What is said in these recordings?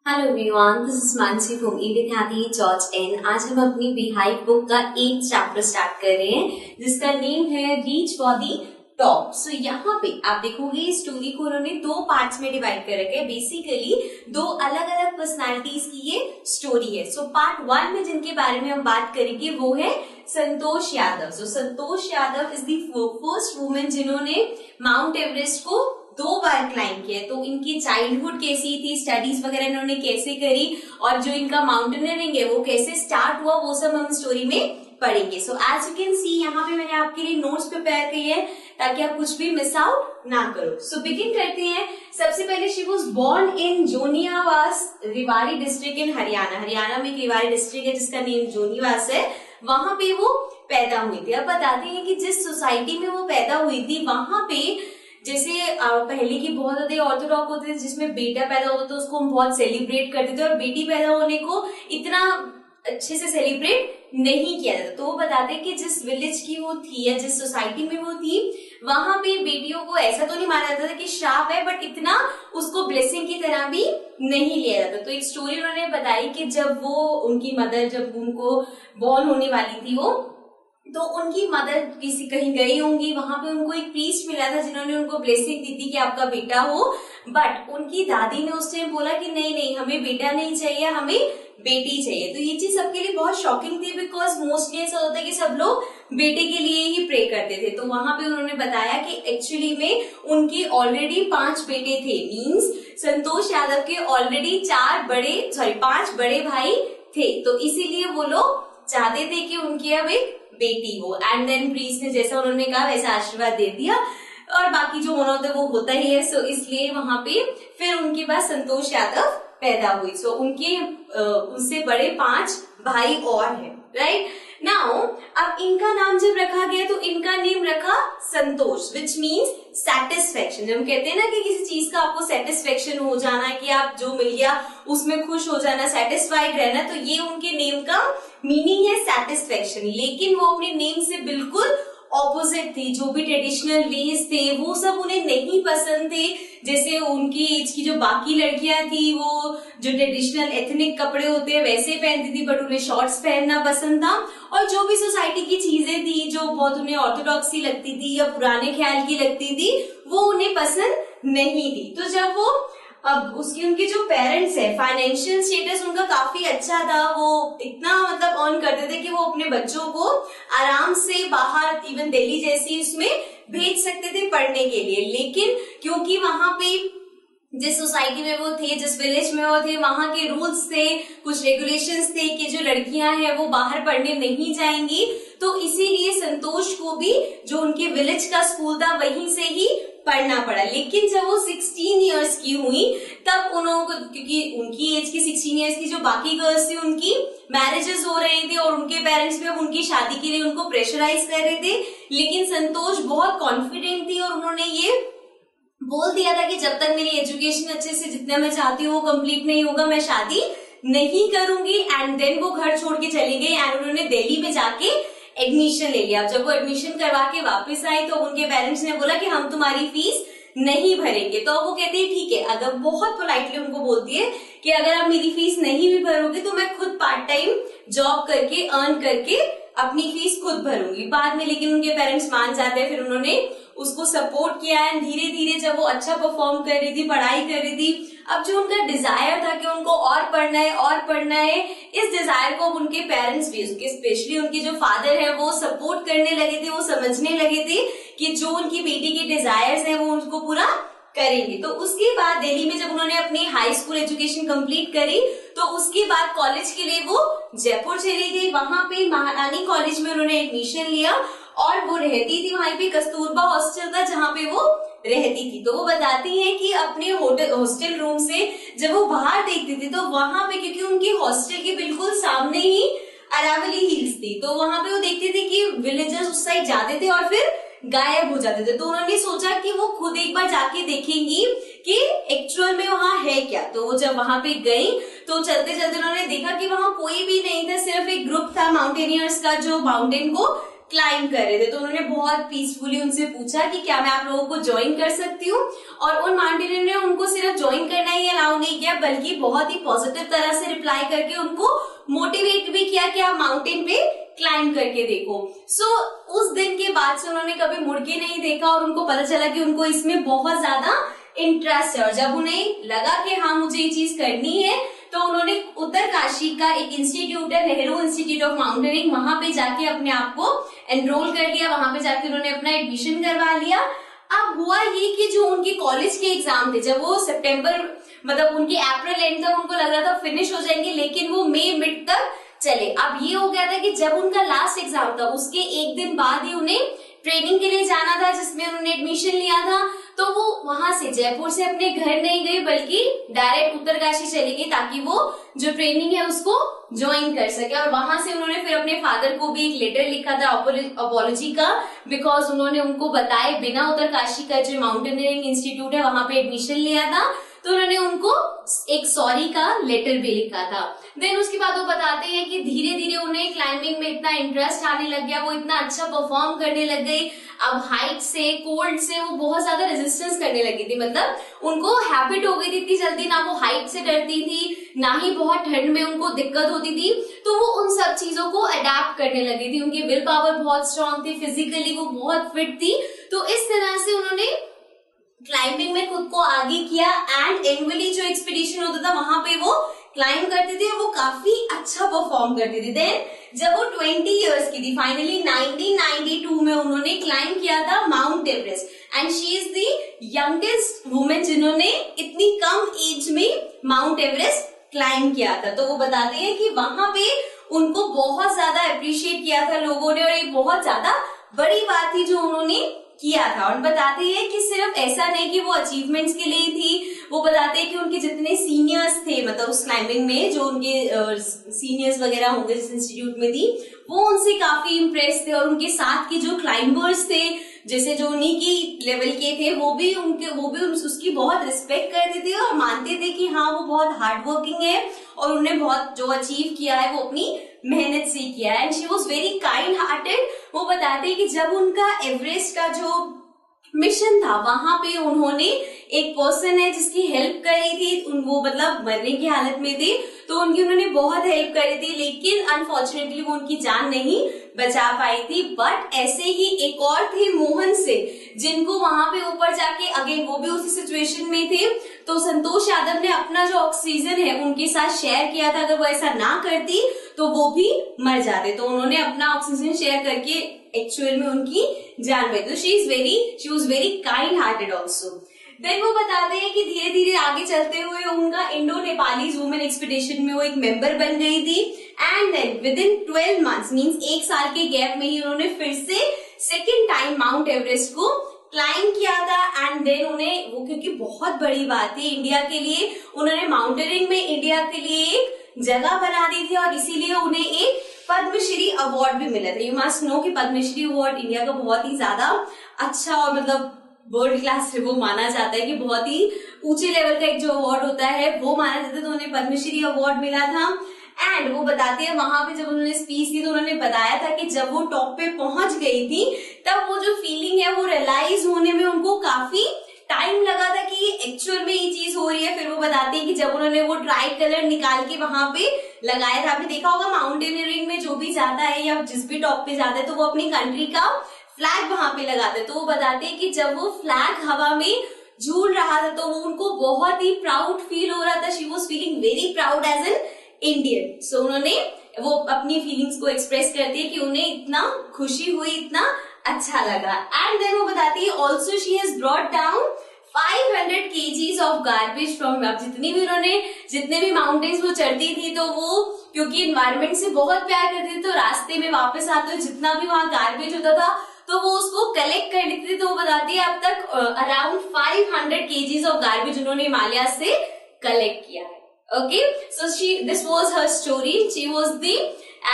Hello everyone, this is Mansi from eWithHappy.in। आज हम अपनी बिहाइव बुक का एक चैप्टर स्टार्ट कर रहे हैं जिसका नेम है रीच फॉर दी टॉप। सो यहाँ पे आप देखोगे इस स्टोरी को उन्होंने दो पार्ट्स में डिवाइड कर रखे हैं। बेसिकली दो अलग अलग पर्सनालिटीज की ये स्टोरी है। सो पार्ट 1 में जिनके बारे में हम बात करेंगे वो है Santosh Yadav. So Santosh Yadav is the first women जिन्होंने माउंट एवरेस्ट को 2 बार क्लाइंब किया। तो इनकी चाइल्डहुड कैसी थी, स्टडीज वगैरह इन्होंने कैसे करी और जो इनका माउंटेनियरिंग है वो कैसे स्टार्ट हुआ, वो सब हम स्टोरी में पढ़ेंगे। So as you can see यहाँ पे मैंने आपके लिए नोट्स प्रिपेयर किए हैं ताकि आप कुछ भी मिस आउट ना करो। सो बिगिन करते हैं। सबसे पहले she was born in Joniyawas, Rewari district in Haryana. Haryana में एक रेवाड़ी डिस्ट्रिक्ट है जिसका नेम जोनीवास है, वहां पे वो पैदा हुई थी। अब बताते हैं कि जिस सोसाइटी में वो पैदा हुई थी वहां पे जैसे पहले की बहुत ज्यादा ऑर्थोडॉक्स होते थे जिसमें बेटा पैदा होता था उसको हम बहुत सेलिब्रेट करते थे और बेटी पैदा होने को इतना अच्छे से सेलिब्रेट नहीं किया जाता। तो वो बताते कि जिस विलेज की वो थी या जिस सोसाइटी में वो थी वहां पे बेटियों को ऐसा तो नहीं माना जाता था कि श्राप है, बट इतना उसको ब्लेसिंग की तरह भी नहीं लिया जाता। तो एक स्टोरी उन्होंने बताई कि जब वो उनकी मदर जब उनको बॉर्न होने वाली थी वो, तो उनकी मदर किसी कहीं गई होंगी, वहां पे उनको एक प्रीस्ट मिला था जिन्होंने उनको ब्लेसिंग दी थी कि आपका बेटा हो। बट उनकी दादी ने उस टाइम बोला कि नहीं नहीं, हमें बेटा नहीं चाहिए, हमें बेटी चाहिए। तो ये चीज सबके लिए बहुत शॉकिंग थी बिकॉज मोस्टली ऐसा होता है कि सब लोग बेटे के लिए ही प्रे करते थे। तो वहां पे उन्होंने बताया कि एक्चुअली में उनके ऑलरेडी 5 बेटे थे। मीन्स संतोष यादव के ऑलरेडी 5 बड़े भाई थे। तो इसीलिए वो लोग चाहते थे कि उनकी अब एक बेटी हो। एंड देन प्रीस्ट ने जैसा उन्होंने कहा वैसा आशीर्वाद दे दिया और बाकी जो होना होता है वो होता ही है। सो इसलिए वहां पे फिर उनके पास संतोष यादव पैदा हुई। सो उनके उनसे बड़े 5 भाई और हैं, राइट नाउ। अब इनका नाम जब रखा गया तो इनका नेम रखा संतोष, विच मीन्स सेटिस्फेक्शन। जब हम कहते हैं ना कि किसी चीज का आपको सेटिस्फेक्शन हो जाना है कि आप जो मिल गया उसमें खुश हो जाना, सेटिस्फाइड रहना, तो ये उनके नेम का मीनिंग है सेटिस्फेक्शन। लेकिन वो अपने नेम से बिल्कुल ऑपोजिट थी। जो भी ट्रेडिशनल वेज थे वो सब उन्हें नहीं पसंद थे। जैसे उनकी एज की जो बाकी लड़कियां थी वो जो ट्रेडिशनल एथनिक कपड़े होते हैं वैसे पहनती थी, बट उन्हें शॉर्ट्स पहनना पसंद था। और जो भी सोसाइटी की चीजें थी जो बहुत उन्हें ऑर्थोडॉक्स की लगती थी या पुराने ख्याल की लगती थी वो उन्हें पसंद नहीं थी। तो जब वो अब उनके जो पेरेंट्स है, फाइनेंशियल स्टेटस उनका काफी अच्छा था। वो इतना मतलब अर्न करते थे कि वो अपने बच्चों को आराम से बाहर इवन दिल्ली जैसी उसमें भेज सकते थे पढ़ने के लिए। लेकिन क्योंकि वहां पे जिस सोसाइटी में वो थे, जिस विलेज में वो थे, वहां के रूल्स थे, कुछ रेगुलेशंस थे कि जो लड़कियां हैं वो बाहर पढ़ने नहीं जाएंगी। तो इसीलिए संतोष को भी जो उनके विलेज का स्कूल था वहीं से ही पढ़ना पड़ा। लेकिन जब वो 16 इयर्स की हुई तब उन्होंने, क्योंकि उनकी एज की 16 इयर्स की जो बाकी गर्ल्स थी उनकी मैरिजेस हो रही थी और उनके पेरेंट्स भी अब उनकी शादी के लिए उनको प्रेशराइज कर रहे थे। लेकिन संतोष बहुत कॉन्फिडेंट थी और उन्होंने ये बोल दिया था कि जब तक मेरी एजुकेशन अच्छे से जितना मैं चाहती हूँ वो कंप्लीट नहीं होगा मैं शादी नहीं करूंगी। एंड देन वो घर छोड़ के चली गई एंड उन्होंने दिल्ली में जाके एडमिशन ले लिया। जब वो एडमिशन करवा के वापस आई तो उनके पेरेंट्स ने बोला कि हम तुम्हारी फीस नहीं भरेंगे। तो वो कहती है ठीक है, अगर बहुत पोलाइटली उनको बोलती है कि अगर आप मेरी फीस नहीं भी भरोगे तो मैं खुद पार्ट टाइम जॉब करके अर्न करके अपनी फीस खुद भरूंगी। बाद में लेकिन उनके पेरेंट्स मान जाते हैं, फिर उन्होंने उसको सपोर्ट किया एंड धीरे धीरे जब वो अच्छा परफॉर्म कर रही थी, पढ़ाई कर रही थी, अब जो उनका डिजायर था कि उनको और पढ़ना है, इस डिजायर को उनके पेरेंट्स भी, स्पेशली उनके जो फादर है वो सपोर्ट करने लगे थे। वो समझने लगे थे कि जो उनकी बेटी के डिजायर्स हैं वो उनको पूरा करेंगे। तो उसके बाद दिल्ली में जब उन्होंने अपनी हाई स्कूल एजुकेशन कंप्लीट करी तो उसके बाद कॉलेज के लिए वो जयपुर चली गई। वहां पे महारानी कॉलेज में उन्होंने एडमिशन लिया और वो रहती थी वहीं पे, कस्तूरबा हॉस्टल था जहाँ पे वो रहती थी। तो वो बताती हैं कि अपने हॉस्टल रूम से जब वो बाहर देखती थी तो वहां पे, क्योंकि उनकी हॉस्टल के बिल्कुल सामने ही अरावली हिल्स थी, तो वहां पे वो देखती थी कि विलेजर्स उस साइड जाते थे और फिर गायब हो जाते थे। तो उन्होंने सोचा कि वो खुद एक बार जाके देखेंगी कि एक्चुअल में वहां है क्या। तो वो जब वहां पे गई तो चलते चलते उन्होंने देखा कि वहां कोई भी नहीं था, सिर्फ एक ग्रुप था माउंटेनियर्स का जो माउंटेन को क्लाइंब कर रहे थे। तो उन्होंने बहुत पीसफुली उनसे पूछा कि क्या मैं आप लोगों को ज्वाइन कर सकती हूँ, और उन माउंटेनियर ने उनको सिर्फ ज्वाइन करना ही अलाउ नहीं किया, बल्कि बहुत ही पॉजिटिव तरह से रिप्लाई करके उनको मोटिवेट भी किया कि आप माउंटेन पे क्लाइंब करके देखो। सो उस दिन के बाद से उन्होंने कभी मुड़ के नहीं देखा और उनको पता चला कि उनको इसमें बहुत ज्यादा इंटरेस्ट है। और जब उन्हें लगा कि हाँ मुझे ये चीज करनी है, तो उन्होंने उत्तरकाशी का एक इंस्टीट्यूट है, नेहरू इंस्टीट्यूट ऑफ माउंटेनियरिंग, वहां पे जाके अपने आप को एनरोल कर लिया। वहां पे जाके उन्होंने अपना एडमिशन करवा लिया। अब हुआ ये कि जो उनके कॉलेज के एग्जाम थे, जब वो सितंबर मतलब उनके अप्रैल एंड तक उनको लग रहा था फिनिश हो जाएंगे, लेकिन वो मई मिड तक चले। अब ये हो गया था कि जब उनका लास्ट एग्जाम था उसके एक दिन बाद ही उन्हें ट्रेनिंग के लिए जाना था, जिसमें उन्होंने एडमिशन लिया था। तो वो वहां से जयपुर से अपने घर नहीं गई, बल्कि डायरेक्ट उत्तरकाशी चली गई, ताकि वो जो ट्रेनिंग है उसको ज्वाइन कर सके। और वहां से उन्होंने फिर अपने फादर को भी एक लेटर लिखा था अपॉलॉजी का, बिकॉज उन्होंने उनको बताए बिना उत्तरकाशी का जो माउंटेनियरिंग इंस्टीट्यूट है वहां पे एडमिशन लिया था। तो उन्होंने उनको एक सॉरी का लेटर भी लिखा था। देन उसके बाद वो बताते हैं कि धीरे धीरे उन्हें क्लाइंबिंग में इतना इंटरेस्ट आने लग गया, वो इतना अच्छा परफॉर्म करने लग गई। अब हाइट से, कोल्ड से वो बहुत ज्यादा रेजिस्टेंस करने लगी थी, मतलब उनको हैबिट हो गई थी इतनी जल्दी, ना वो हाइट से डरती थी, ना ही बहुत ठंड में उनको दिक्कत होती थी। तो वो उन सब चीजों को अडेप्ट करने लगी थी। उनकी विल पावर बहुत स्ट्रांग थी, फिजिकली वो बहुत फिट थी। तो इस तरह से उन्होंने क्लाइंबिंग में खुद को आगे किया। एंड एनुअली जो एक्सपीडिशन होता था वहां पे वो क्लाइंब करते थे और वो काफी अच्छा परफॉर्म करते थे। देन जब वो 20 इयर्स की थी, फाइनली 1992 में उन्होंने क्लाइंब किया था mount Everest. And she is the youngest women जिन्होंने इतनी कम एज में माउंट एवरेस्ट क्लाइंब किया था। तो वो बताते हैं कि वहां पे उनको बहुत ज्यादा अप्रिशिएट किया था लोगों ने, और एक बहुत ज्यादा बड़ी बात थी जो उन्होंने किया था। और बताते हैं कि सिर्फ ऐसा नहीं कि वो अचीवमेंट्स के लिए थी, वो बताते हैं कि उनके जितने सीनियर्स थे, मतलब उस क्लाइंबिंग में जो उनके सीनियर्स वगैरह होंगे जिस इंस्टीट्यूट में थी, वो उनसे काफी इम्प्रेस थे। और उनके साथ के जो क्लाइंबर्स थे, जैसे जो उन्हीं की लेवल के थे, वो भी उसकी बहुत रिस्पेक्ट करते थे और मानते थे कि हाँ वो बहुत हार्ड वर्किंग है और उन्होंने बहुत जो अचीव किया है वो अपनी मेहनत से किया है। And she was very kind hearted. वो बताते हैं कि जब उनका एवरेस्ट का जो मिशन था, वहां पे उन्होंने एक पर्सन है जिसकी हेल्प करी थी, वो मतलब मरने की हालत में थे, तो उन्होंने बहुत हेल्प करी थी, लेकिन अनफॉर्चुनेटली वो उनकी जान नहीं बचा पाई थी। बट ऐसे ही एक और थे मोहन सिंह, जिनको वहां पे ऊपर जाके अगेन वो भी उसी सिचुएशन में थे। तो संतोष यादव ने अपना जो ऑक्सीजन है उनके साथ शेयर किया था। अगर वो ऐसा ना करती तो वो भी मर जाते। तो उन्होंने अपना ऑक्सीजन शेयर करके एक्चुअल में उनकी जान बची। तो she was very kind hearted also. Then वो बताते हैं कि धीरे धीरे आगे चलते हुए उनका इंडो नेपालीज वुमेन एक्सपीडिशन में वो एक मेंबर बन गई थी। And then within 12 months means 1 साल के गैप में ही उन्होंने फिर से सेकेंड टाइम माउंट एवरेस्ट को क्लाइंब किया था। एंड देन उन्हें वो, क्योंकि बहुत बड़ी बात थी इंडिया के लिए, उन्होंने माउंटेनियरिंग में इंडिया के लिए एक जगह बना दी थी और इसीलिए उन्हें एक पद्मश्री अवार्ड भी मिला था। यू मस्ट नो कि पद्मश्री अवार्ड इंडिया का बहुत ही ज्यादा अच्छा और मतलब वर्ल्ड क्लास वो माना जाता है कि बहुत ही ऊंचे लेवल का एक जो अवार्ड होता है वो माना जाता है। तो उन्हें पद्मश्री अवार्ड मिला था। एंड वो बताते हैं वहां पे जब उन्होंने स्पीच दी तो उन्होंने बताया था कि जब वो टॉप पे पहुंच गई थी तब वो जो फीलिंग है वो रियलाइज होने में उनको काफी टाइम लगा था कि एक्चुअल में ये चीज हो रही है। फिर वो बताते हैं कि जब उन्होंने वो ट्राई कलर निकाल के वहां पे लगाया था, आपने देखा होगा माउंटेनियरिंग में जो भी जाता है या जिस भी टॉप पे जाता है तो वो अपनी कंट्री का फ्लैग वहां पे लगाते हैं। तो वो बताते हैं कि जब वो फ्लैग हवा में झूल रहा था तो वो उनको बहुत ही प्राउड फील हो रहा था। She was feeling very proud as an Indian. So उन्होंने वो अपनी फीलिंग्स को एक्सप्रेस करती है कि उन्हें इतना खुशी हुई, इतना अच्छा लगा। एंड देन वो बताती है also she has brought down 500 kgs of garbage from, अब जितने भी माउंटेन्स वो चढ़ती थी तो वो क्योंकि एनवायरमेंट से बहुत प्यार करती थी तो रास्ते में वापस आते हुए जितना भी वहां गार्बेज होता था तो वो उसको कलेक्ट कर लेती थी। तो वो बताती है अब तक अराउंड 500 kgs ऑफ गार्बेज उन्होंने हिमालय से कलेक्ट किया है। Okay, so this was her story. She was the,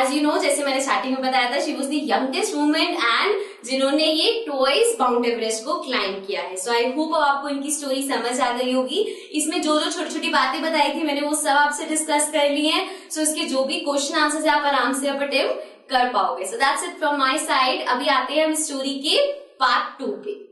as you know, जैसे मैंने स्टार्टिंग में बताया था, she was the youngest women and जिन्होंने ये ट्वाइस माउंट एवरेस्ट को क्लाइंब किया है। सो आई होप अब आपको इनकी स्टोरी समझ आ गई होगी। इसमें जो जो छोटी छोटी बातें बताई थी मैंने वो सब आपसे डिस्कस कर ली हैं। सो इसके जो भी क्वेश्चन आंसर है आप आराम से आप अटेम्प्ट कर पाओगे। So that's it from my side. अभी आते हैं हम स्टोरी के पार्ट 2 पे।